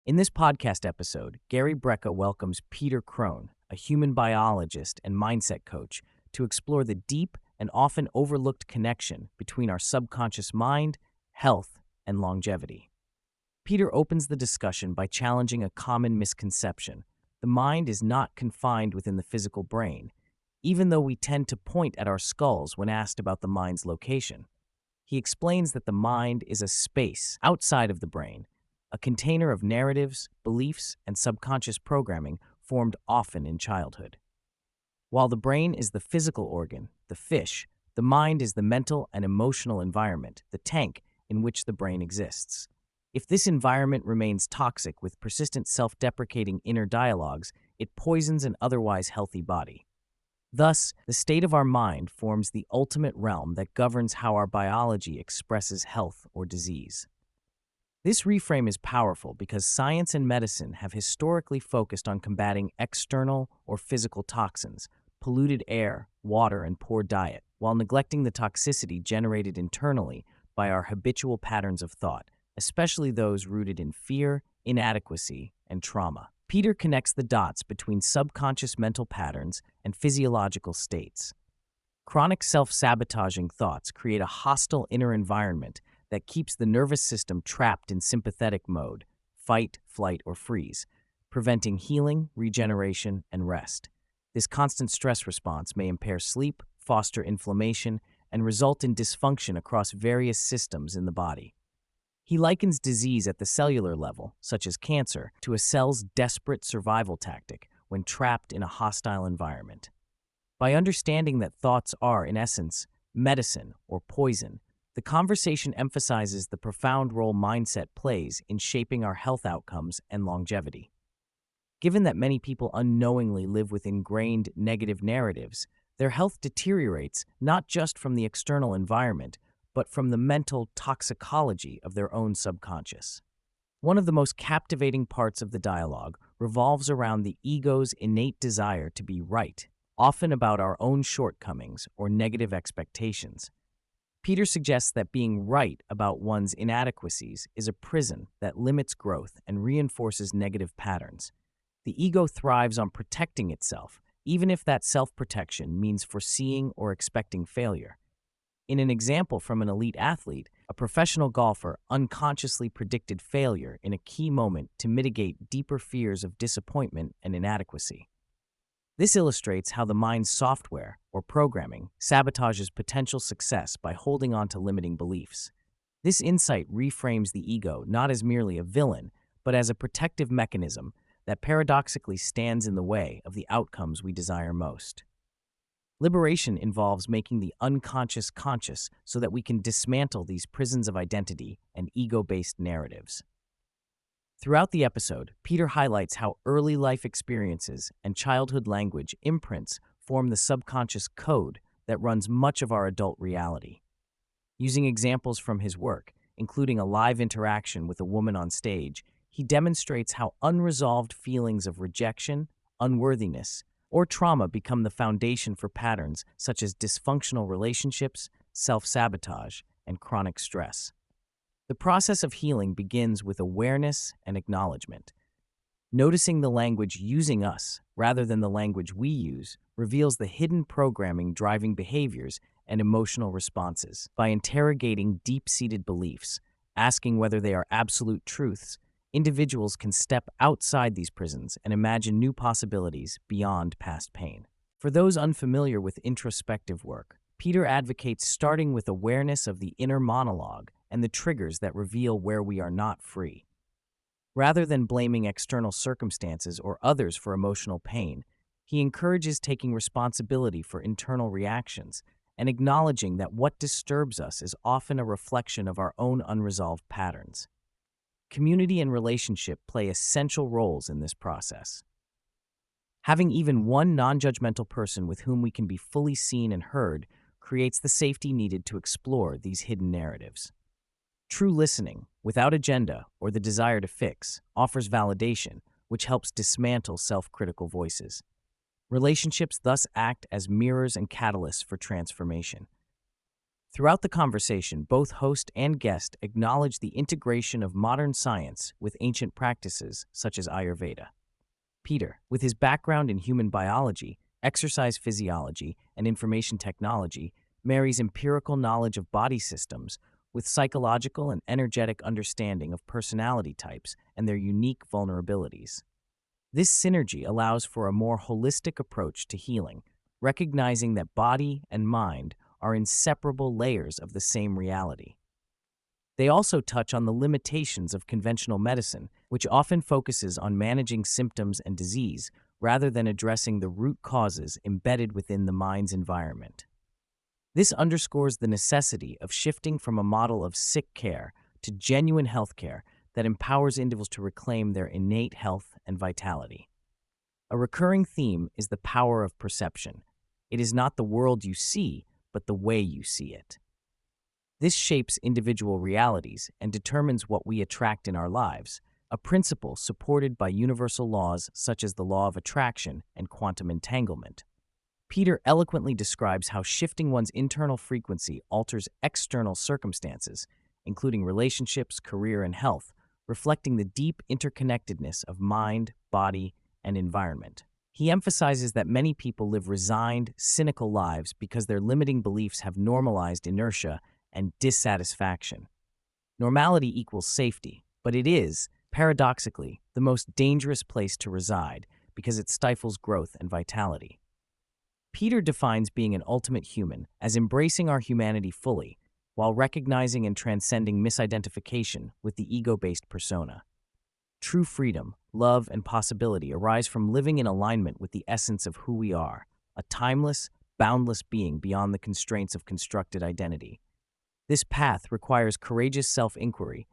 In this podcast episode, Gary Brecka welcomes Peter Crone, a human biologist and mindset coach, to explore the deep and often overlooked connection between our subconscious mind, health, and longevity. Peter opens the discussion by challenging a common misconception. The mind is not confined within the physical brain, even though we tend to point at our skulls when asked about the mind's location. He explains that the mind is a space outside of the brain, a container of narratives, beliefs, and subconscious programming formed often in childhood. While the brain is the physical organ, the fish, the mind is the mental and emotional environment, the tank in which the brain exists. If this environment remains toxic with persistent self-deprecating inner dialogues, it poisons an otherwise healthy body. Thus, the state of our mind forms the ultimate realm that governs how our biology expresses health or disease. This reframe is powerful because science and medicine have historically focused on combating external or physical toxins, polluted air, water, and poor diet, while neglecting the toxicity generated internally by our habitual patterns of thought, especially those rooted in fear, inadequacy, and trauma. Peter connects the dots between subconscious mental patterns and physiological states. Chronic self-sabotaging thoughts create a hostile inner environment that keeps the nervous system trapped in sympathetic mode, fight, flight, or freeze, preventing healing, regeneration, and rest. This constant stress response may impair sleep, foster inflammation, and result in dysfunction across various systems in the body. He likens disease at the cellular level, such as cancer, to a cell's desperate survival tactic when trapped in a hostile environment. By understanding that thoughts are, in essence, medicine or poison, the conversation emphasizes the profound role mindset plays in shaping our health outcomes and longevity. Given that many people unknowingly live with ingrained negative narratives, their health deteriorates not just from the external environment, but from the mental toxicology of their own subconscious. One of the most captivating parts of the dialogue revolves around the ego's innate desire to be right, often about our own shortcomings or negative expectations. Peter suggests that being right about one's inadequacies is a prison that limits growth and reinforces negative patterns. The ego thrives on protecting itself, even if that self-protection means foreseeing or expecting failure. In an example from an elite athlete, a professional golfer unconsciously predicted failure in a key moment to mitigate deeper fears of disappointment and inadequacy. This illustrates how the mind's software, or programming, sabotages potential success by holding on to limiting beliefs. This insight reframes the ego not as merely a villain, but as a protective mechanism that paradoxically stands in the way of the outcomes we desire most. Liberation involves making the unconscious conscious so that we can dismantle these prisons of identity and ego-based narratives. Throughout the episode, Peter highlights how early life experiences and childhood language imprints form the subconscious code that runs much of our adult reality. Using examples from his work, including a live interaction with a woman on stage, he demonstrates how unresolved feelings of rejection, unworthiness, or trauma become the foundation for patterns such as dysfunctional relationships, self-sabotage, and chronic stress. The process of healing begins with awareness and acknowledgement. Noticing the language using us, rather than the language we use, reveals the hidden programming driving behaviors and emotional responses. By interrogating deep-seated beliefs, asking whether they are absolute truths, individuals can step outside these prisons and imagine new possibilities beyond past pain. For those unfamiliar with introspective work, Peter advocates starting with awareness of the inner monologue and the triggers that reveal where we are not free. Rather than blaming external circumstances or others for emotional pain, he encourages taking responsibility for internal reactions and acknowledging that what disturbs us is often a reflection of our own unresolved patterns. Community and relationship play essential roles in this process. Having even one non-judgmental person with whom we can be fully seen and heard creates the safety needed to explore these hidden narratives. True listening, without agenda or the desire to fix, offers validation, which helps dismantle self-critical voices. Relationships thus act as mirrors and catalysts for transformation. Throughout the conversation, both host and guest acknowledge the integration of modern science with ancient practices such as Ayurveda. Peter, with his background in human biology, exercise physiology, and information technology, marries empirical knowledge of body systems with psychological and energetic understanding of personality types and their unique vulnerabilities. This synergy allows for a more holistic approach to healing, recognizing that body and mind are inseparable layers of the same reality. They also touch on the limitations of conventional medicine, which often focuses on managing symptoms and disease rather than addressing the root causes embedded within the mind's environment. This underscores the necessity of shifting from a model of sick care to genuine healthcare that empowers individuals to reclaim their innate health and vitality. A recurring theme is the power of perception. It is not the world you see, but the way you see it. This shapes individual realities and determines what we attract in our lives, a principle supported by universal laws such as the law of attraction and quantum entanglement. Peter eloquently describes how shifting one's internal frequency alters external circumstances, including relationships, career, and health, reflecting the deep interconnectedness of mind, body, and environment. He emphasizes that many people live resigned, cynical lives because their limiting beliefs have normalized inertia and dissatisfaction. Normality equals safety, but it is, paradoxically, the most dangerous place to reside because it stifles growth and vitality. Peter defines being an ultimate human as embracing our humanity fully, while recognizing and transcending misidentification with the ego-based persona. True freedom, love, and possibility arise from living in alignment with the essence of who we are, a timeless, boundless being beyond the constraints of constructed identity. This path requires courageous self-inquiry,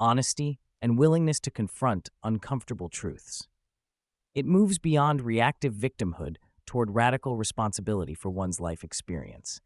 honesty, and willingness to confront uncomfortable truths. It moves beyond reactive victimhood toward radical responsibility for one's life experience.